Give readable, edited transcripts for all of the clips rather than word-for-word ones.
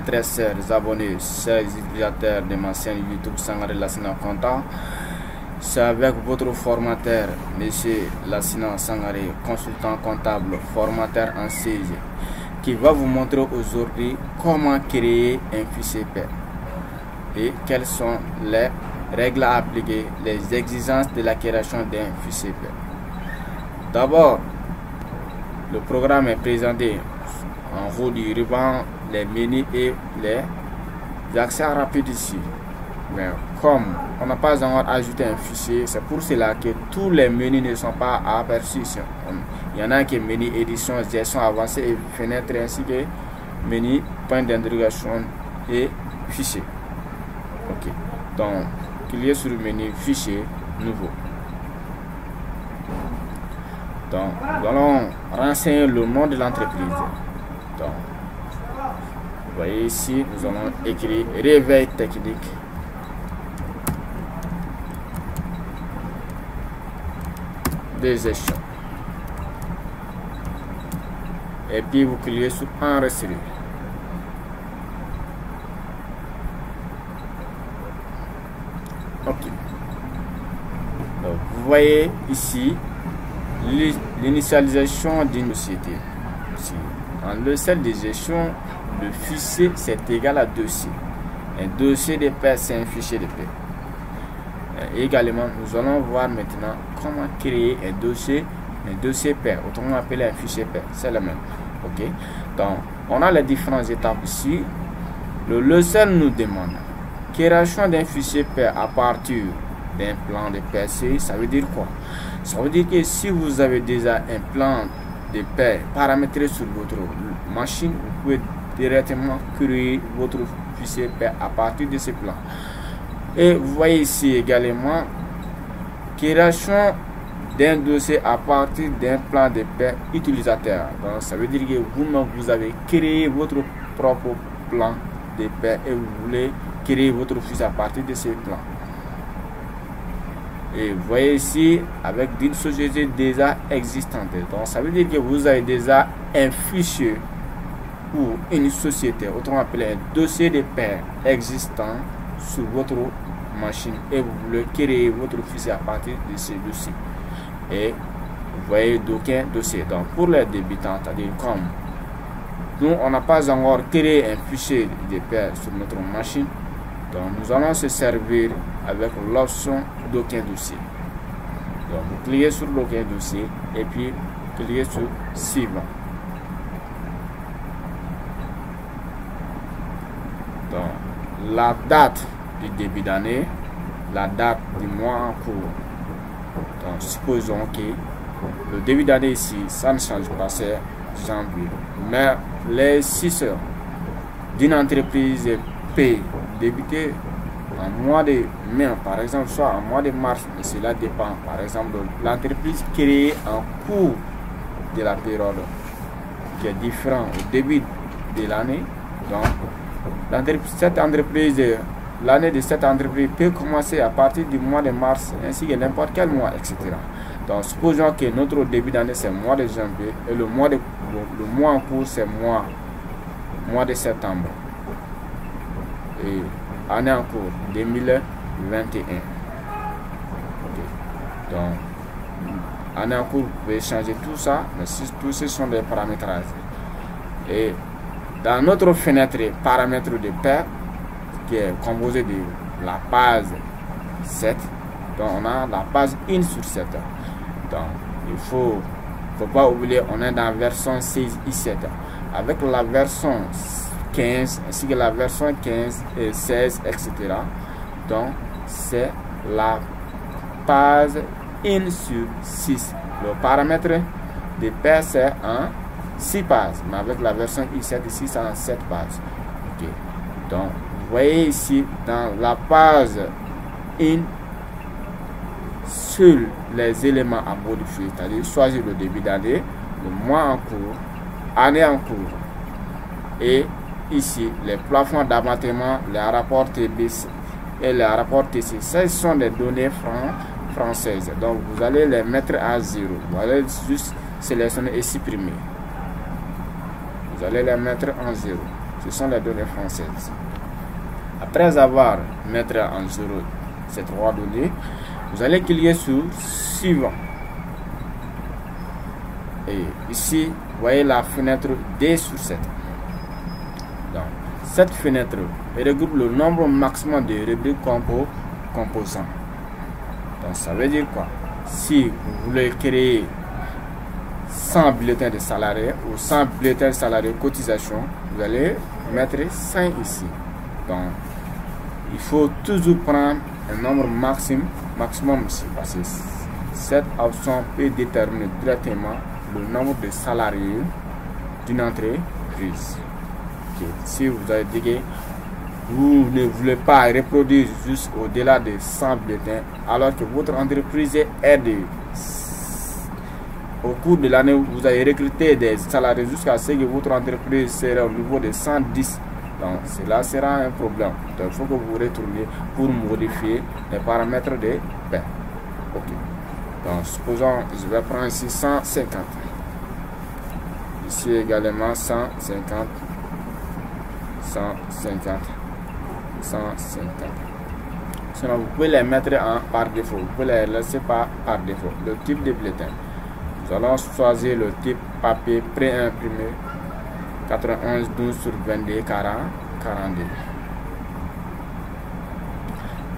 très chers abonnés, chers utilisateurs de ma chaîne YouTube Sangaré Lassina Conta. C'est avec votre formateur, Monsieur Lassina Sangaré, consultant comptable, formateur en CG, qui va vous montrer aujourd'hui comment créer un fichier pair et quelles sont les règles à appliquer, les exigences de la création d'un fichier pair. D'abord, le programme est présenté en haut du ruban, les menus et les accès rapides ici. Mais comme on n'a pas encore ajouté un fichier, c'est pour cela que tous les menus ne sont pas aperçus. Il y en a qui est menu édition, gestion avancée et fenêtre, ainsi que menu point d'interrogation et fichier. Ok, donc cliquez sur le menu fichier nouveau. Donc nous allons renseigner le nom de l'entreprise. Donc vous voyez ici, nous allons écrire réveil technique. De gestion. Et puis vous cliquez sur enregistrer. Ok. Donc, vous voyez ici l'initialisation d'une société. Dans le logiciel de gestion, le fichier c'est égal à dossier. Un dossier de paie, c'est un fichier de paie. Également, nous allons voir maintenant comment créer un dossier pair, autrement appelé un fichier pair. C'est le même. Ok. Donc, on a les différentes étapes ici. Le logiciel nous demande création d'un fichier pair à partir d'un plan de PC. Ça veut dire quoi? Ça veut dire que si vous avez déjà un plan de pair paramétré sur votre machine, vous pouvez directement créer votre fichier pair à partir de ce plan. Et vous voyez ici également création d'un dossier à partir d'un plan de pair utilisateur. Donc ça veut dire que vous-même vous avez créé votre propre plan de pair et vous voulez créer votre fichier à partir de ce plan. Et vous voyez ici avec une société déjà existante. Donc ça veut dire que vous avez déjà un fichier ou une société, autrement appelé un dossier de pair existant sur votre machine et vous voulez créer votre fichier à partir de ce dossier. Et vous voyez d'aucun dossier. Donc pour les débutants, c'est-à-dire comme nous on n'a pas encore créé un fichier de pair sur notre machine, donc nous allons se servir avec l'option d'aucun dossier. Donc vous cliquez sur d'aucun dossier et puis cliquez sur suivant. Donc la date du début d'année, la date du mois en cours. Donc supposons que le début d'année ici, ça ne change pas, c'est janvier. Mais les 6 heures d'une entreprise P débuté en mois de mai, par exemple, soit en mois de mars, et cela dépend, par exemple, de l'entreprise créée en cours de la période qui est différent au début de l'année. Donc cette entreprise, l'année de cette entreprise peut commencer à partir du mois de mars ainsi que n'importe quel mois, etc. Donc supposons que notre début d'année c'est le mois de janvier et le mois en cours c'est mois de septembre et année en cours 2021. Okay. Donc année en cours, vous pouvez changer tout ça, mais tout ce sont des paramétrages. Et dans notre fenêtre paramètres de pair qui est composée de la page 7, donc on a la page 1 sur 7. Donc il faut pas oublier, on est dans la version 16 i7 avec la version 15 ainsi que la version 15 et 16, etc. Donc c'est la page 1 sur 6. Le paramètre de pair c'est en 6 pages, mais avec la version i7 ici c'est en 7 pages. Ok. Donc vous voyez ici dans la page 1 sur les éléments à modifier, c'est-à-dire choisir le début d'année, le mois en cours, année en cours, et ici les plafonds d'abattement, les rapports TBC et les rapports TC. Ce sont des données françaises, donc vous allez les mettre à 0. Vous allez juste sélectionner et supprimer. Vous allez les mettre en 0. Ce sont les données françaises. Après avoir mettre en 0 ces 3 données, vous allez cliquer sur suivant. Et ici, vous voyez la fenêtre D sur 7. Donc, cette fenêtre regroupe le nombre maximum de rubriques composants. Donc, ça veut dire quoi? Si vous voulez créer 100 bulletins de salariés ou 100 bulletins de salariés cotisation, vous allez mettre 5 ici. Donc, il faut toujours prendre un nombre maximum ici, parce que cette option peut déterminer directement le nombre de salariés d'une entreprise. Okay. Si vous avez dit que vous ne voulez pas reproduire juste au-delà de 100 bulletins, alors que votre entreprise est au cours de l'année, vous avez recruté des salariés jusqu'à ce que votre entreprise sera au niveau de 110. Donc, cela sera un problème. Donc, il faut que vous retourniez pour modifier les paramètres de paie. Ok. Donc, supposons, je vais prendre ici 150. Ici également 150. 150. 150. Sinon, vous pouvez les mettre par défaut. Vous pouvez les laisser par défaut. Le type de bulletin. Nous allons choisir le type papier pré-imprimé 91 12 sur 22 42.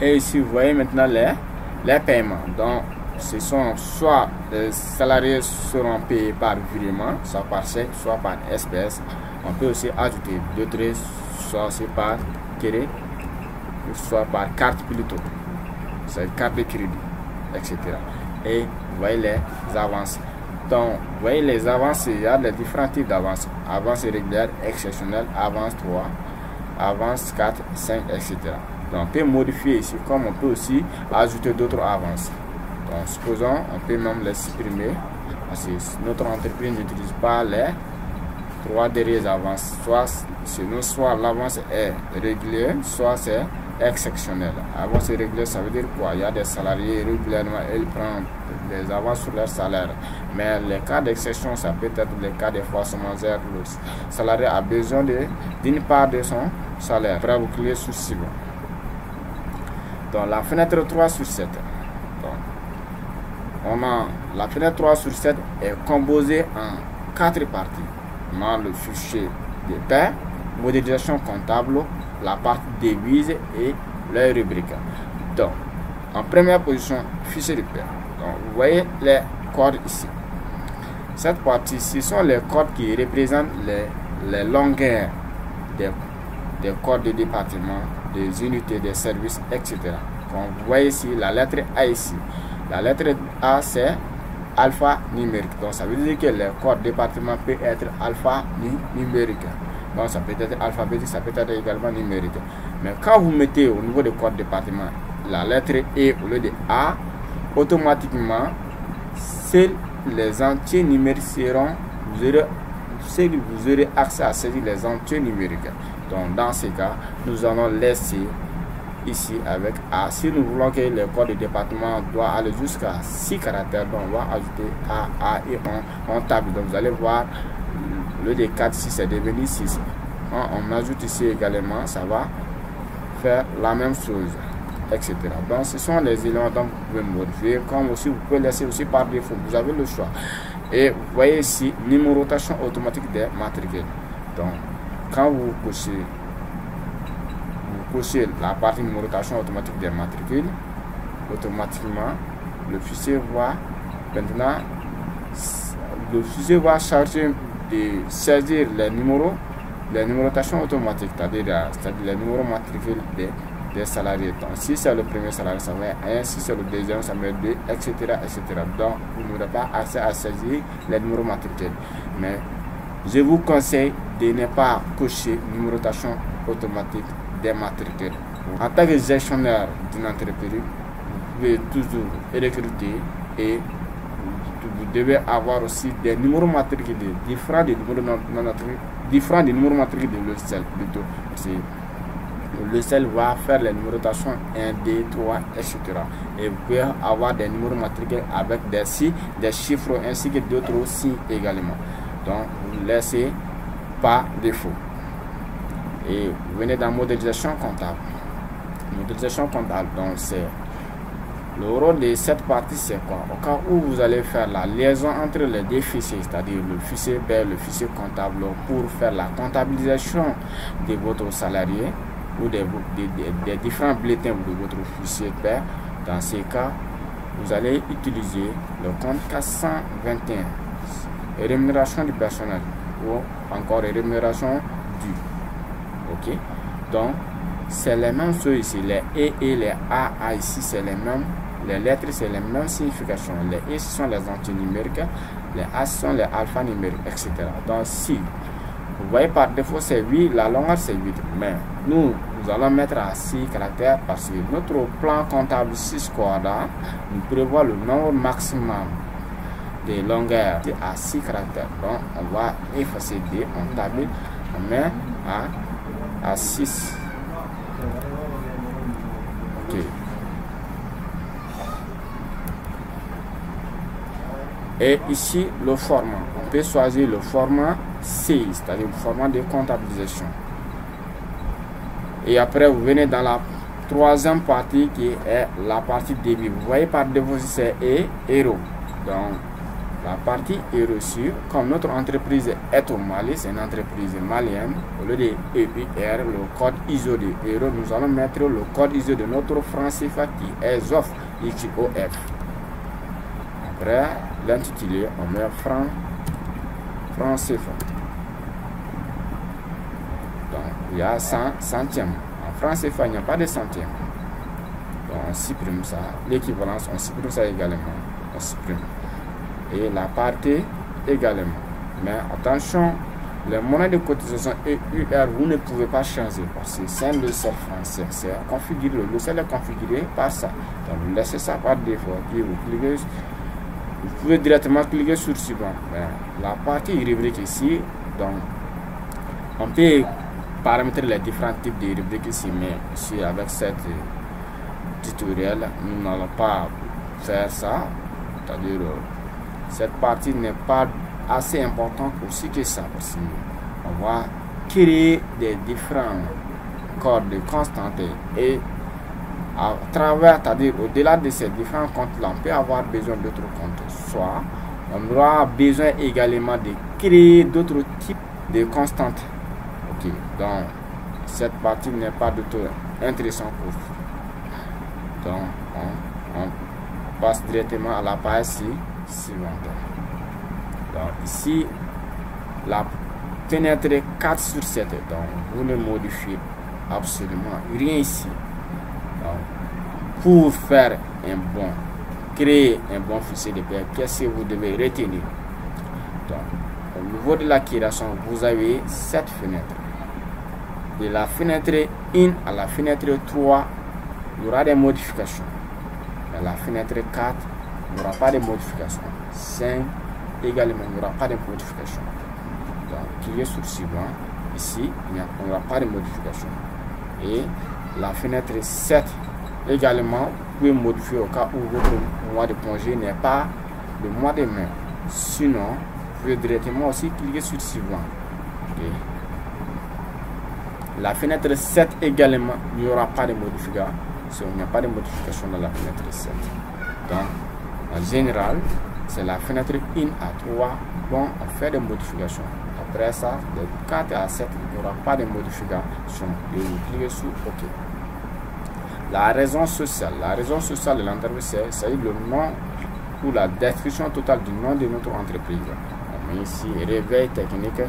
Et ici, vous voyez maintenant les paiements. Donc, ce sont soit les salariés seront payés par virement, soit par chèque, soit par espèce. On peut aussi ajouter d'autres, soit par crédit, soit par carte plutôt. C'est carte de crédit, etc. Et vous voyez les avances. Donc, vous voyez les avances, il y a les différents types d'avances. Avance régulière, exceptionnelle, avance 3, avance 4, 5, etc. Donc, on peut modifier ici, comme on peut aussi ajouter d'autres avances. Donc, supposons, on peut même les supprimer. Parce que notre entreprise n'utilise pas les 3 dernières avances. Soit l'avance est régulière, soit c'est exceptionnel. Avance régulière, ça veut dire quoi? Il y a des salariés régulièrement, ils prennent des avances sur leur salaire. Mais les cas d'exception, ça peut être les cas des fois secondaires. Le salarié a besoin d'une part de son salaire. Après, vous cliquez sur suivant. Donc, la fenêtre 3 sur 7. Donc, la fenêtre 3 sur 7 est composée en 4 parties. On a le fichier de paie, modélisation comptable, la partie devise et les rubriques. Donc, en première position, fichier de paie. Donc, vous voyez les codes ici. Cette partie, ce sont les codes qui représentent les longueurs des codes de département, des unités, des services, etc. Donc, vous voyez ici la lettre A ici. La lettre A, c'est alphanumérique. Donc, ça veut dire que le code département peut être alphanumérique. Donc, ça peut être alphabétique, ça peut être également numérique. Mais quand vous mettez au niveau du code département la lettre E au lieu de A, automatiquement, seuls les entiers numériques seront, vous aurez accès à saisir les entiers numériques. Donc, dans ce cas, nous allons laisser ici avec A. Si nous voulons que le code de département doit aller jusqu'à 6 caractères, donc on va ajouter A et on table. Donc, vous allez voir le de 4, 6 est devenu 6. Quand on ajoute ici également, ça va faire la même chose, etc. Donc, ce sont les éléments dont vous pouvez modifier. Comme aussi, vous pouvez laisser aussi par défaut. Vous avez le choix. Et vous voyez ici, numérotation automatique des matricules. Donc, quand vous cochez la partie numérotation automatique des matricules, automatiquement, le fichier va maintenant, charger de saisir les numéros, les numérotations automatiques, c'est-à-dire les numéros matricules des salariés. Donc, si c'est le premier salarié, ça va être 1, si c'est le deuxième, ça va être 2, etc., etc. Donc, vous n'aurez pas accès à saisir les numéros matricules. Mais je vous conseille de ne pas cocher numérotation automatique des matricules. En tant que gestionnaire d'une entreprise, vous pouvez toujours recruter et vous devez avoir aussi des numéros matricules différents des numéros matricules de logiciel plutôt. Le logiciel va faire les numérotations 1, 2, 3, etc. Et vous pouvez avoir des numéros matricules avec des chiffres ainsi que d'autres signes également. Donc, vous laissez par défaut. Et vous venez dans modélisation comptable. Modélisation comptable, donc c'est le rôle de cette partie, c'est quoi? Au cas où vous allez faire la liaison entre les deux fichiers, c'est-à-dire le fichier B et le fichier comptable, pour faire la comptabilisation de votre salarié ou des différents bulletins de votre fichier B. Dans ces cas, vous allez utiliser le compte 421, rémunération du personnel, ou encore rémunération du. Ok, donc c'est les mêmes choses ici, les E et les A ici c'est les mêmes, les lettres c'est les mêmes significations, les E sont les antinumériques, les A sont les alphanumériques, etc. Donc si vous voyez par défaut c'est 8, la longueur c'est 8, mais nous allons mettre à 6 caractères parce que notre plan comptable 6 quadra nous prévoit le nombre maximum de longueurs à 6 caractères. Donc on va effacer D, on tabule, on met à 6. Ok. Et ici le format, on peut choisir le format C, c'est-à-dire le format de comptabilisation. Et après vous venez dans la troisième partie qui est la partie débit. Vous voyez par défaut c'est euro. Donc la partie euro sur, comme notre entreprise est au Mali, c'est une entreprise malienne, au lieu de EUR, le code ISO de euro, nous allons mettre le code ISO de notre franc CFA qui est ZOF, IQOF. Après l'intitulé, on met franc CFA. Donc il y a 100 centièmes. En franc CFA, il n'y a pas de centièmes. Donc on supprime ça. L'équivalence, on supprime ça également. On supprime. Et la partie également. Mais attention, les monnaies de cotisation EUR, vous ne pouvez pas changer parce que c'est le seul français. C'est configuré, le seul est configuré par ça. Donc vous laissez ça par défaut. Puis vous cliquez, vous pouvez directement cliquer sur suivant. Mais la partie rubrique ici, donc on peut paramétrer les différents types de rubriques ici, mais ici avec cette tutoriel, nous n'allons pas faire ça. C'est-à-dire cette partie n'est pas assez importante aussi que ça, parce qu'on va créer des différents codes de constantes et à travers, c'est-à-dire au-delà de ces différents comptes-là, on peut avoir besoin d'autres comptes. Soit on aura besoin également de créer d'autres types de constantes. Ok, donc cette partie n'est pas du tout intéressante pour vous. Donc on passe directement à la page suivante. Donc ici la fenêtre 4 sur 7, donc vous ne modifiez absolument rien ici. Donc, pour faire créer un bon fichier de paie, qu'est-ce que vous devez retenir? Donc au niveau de la création, vous avez cette fenêtre. De la fenêtre 1 à la fenêtre 3, il y aura des modifications. Dans la fenêtre 4, il n'y aura pas de modifications. 5 également, il n'y aura pas de modifications. Donc, cliquez sur suivant. Ici, il n'y aura pas de modifications. Et la fenêtre 7 également, vous pouvez modifier au cas où votre mois de congé n'est pas le mois de mai. Sinon, vous pouvez directement aussi cliquer sur suivant. Okay. La fenêtre 7 également, il n'y aura pas de modification. Il n'y a pas de modification dans la fenêtre 7. Donc, en général, c'est la fenêtre 1 à 3 bon, on fait des modifications. Après ça, de 4 à 7, il n'y aura pas de modification. Et vous cliquez sur OK. La raison sociale de l'entreprise, c'est le nom ou la description totale du nom de notre entreprise. On met ici réveil technique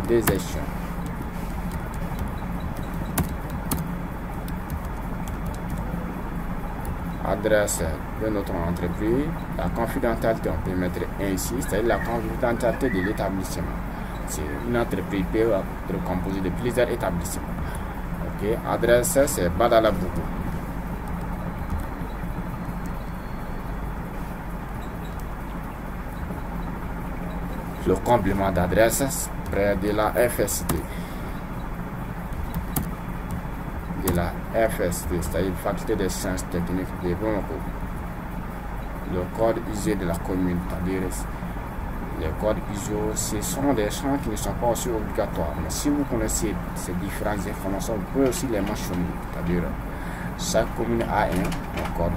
des gestions. Adresse de notre entreprise, la confidentialité, on peut mettre ici, c'est-à-dire la confidentialité de l'établissement. C'est une entreprise peut être composée de plusieurs établissements. Ok, adresse c'est Badalabougou. Le complément d'adresse près de la FSD. La FSD, c'est-à-dire Faculté des sciences techniques de Bamako. Le code ISO de la commune, c'est-à-dire les codes ISO, ce sont des champs qui ne sont pas aussi obligatoires. Mais si vous connaissez ces différentes informations, vous pouvez aussi les mentionner. C'est-à-dire, chaque commune a un code.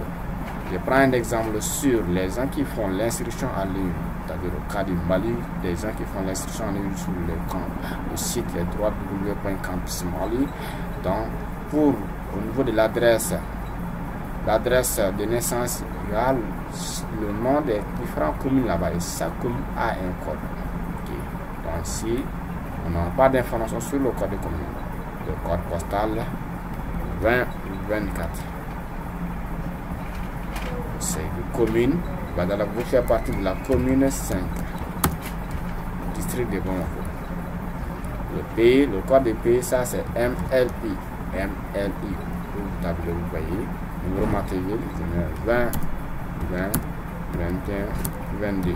Je prends un exemple sur les gens qui font l'instruction en ligne. C'est-à-dire au cas du Mali, des gens qui font l'instruction en ligne sur le site www.campusmali. Donc, au niveau de l'adresse de naissance, il y a le nom des différentes communes là-bas et chaque commune a un code. Okay. Donc ici, on n'a pas d'informations sur le code de commune. Le code postal 2024. C'est une commune. Vous faites partie de la commune 5, district de Bamako. Le pays, le code de pays, ça c'est MLI. MLI. Vous voyez. Numéro matériel, 20, 20, 21, 22.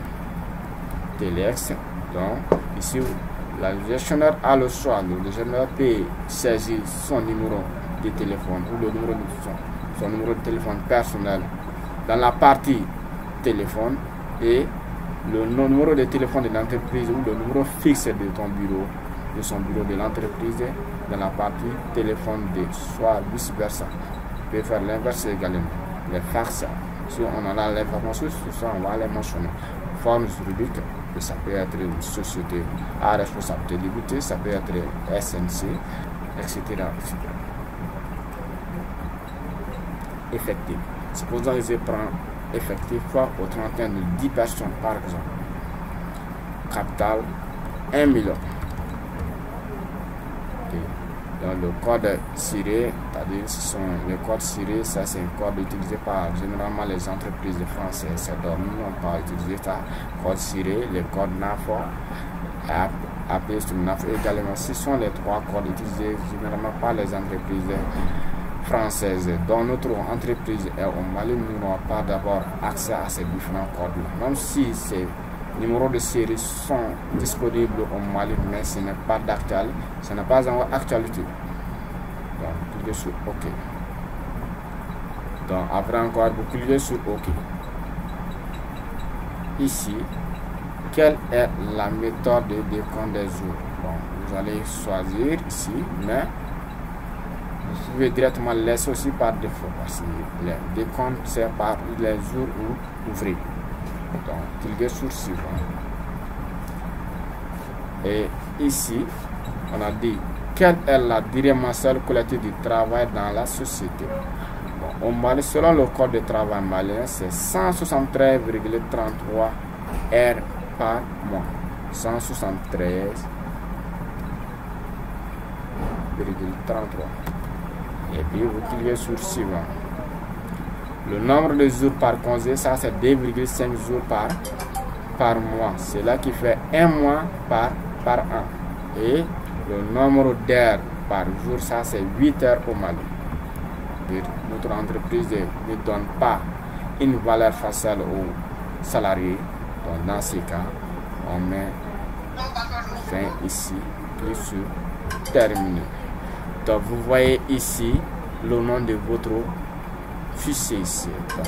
Telex. Donc, ici, le gestionnaire a le choix. Le gestionnaire peut saisir son numéro de téléphone ou le numéro de son numéro de téléphone personnel dans la partie téléphone et le numéro de téléphone de l'entreprise ou le numéro fixe de ton bureau, de son bureau de l'entreprise dans la partie téléphone de soit vice versa. On peut faire l'inverse également. Les fax, si on en a l'information sur ça, on va les mentionner. Forme juridique, ça peut être une société à responsabilité limitée, ça peut être SNC, etc. Effectif. Supposons que je prends effectif au 31 de 10 personnes par exemple. Capital 1 million. Dans le code ciré, c'est-à-dire ce sont les codes cirés, ça c'est un code utilisé par généralement les entreprises françaises. C'est donc nous n'avons pas utilisé ça. Code ciré, les codes NAFO, appelé sur NAFO également. Ce sont les trois codes utilisés généralement par les entreprises françaises. Dans notre entreprise au Mali, nous n'avons pas d'abord accès à ces différents codes-là. Même si ces numéros de série sont disponibles au Mali, mais ce n'est pas d'actualité, ce n'est pas en actualité. Donc, cliquez sur OK. Donc, après encore, vous cliquez sur OK. Ici, quelle est la méthode de décompte des jours? Bon, vous allez choisir ici, mais vous pouvez directement laisser aussi par défaut parce que le décompte c'est par les jours ouvrés. Donc, cliquez sur suivant. Et ici, on a dit quelle est la durée mensuelle collective du travail dans la société. Bon, au Mali, selon le code de travail malien, c'est 173,33 heures par mois. 173,33. Et puis vous cliquez sur suivant. Le nombre de jours par congé, ça c'est 2,5 jours par mois. C'est là qui fait un mois par an. Et le nombre d'heures par jour, ça c'est 8 heures au Mali. Notre entreprise ne donne pas une valeur faciale aux salariés. Donc dans ce cas, on met fin ici, clique sur terminer. Donc vous voyez ici le nom de votre fichier ici. Donc,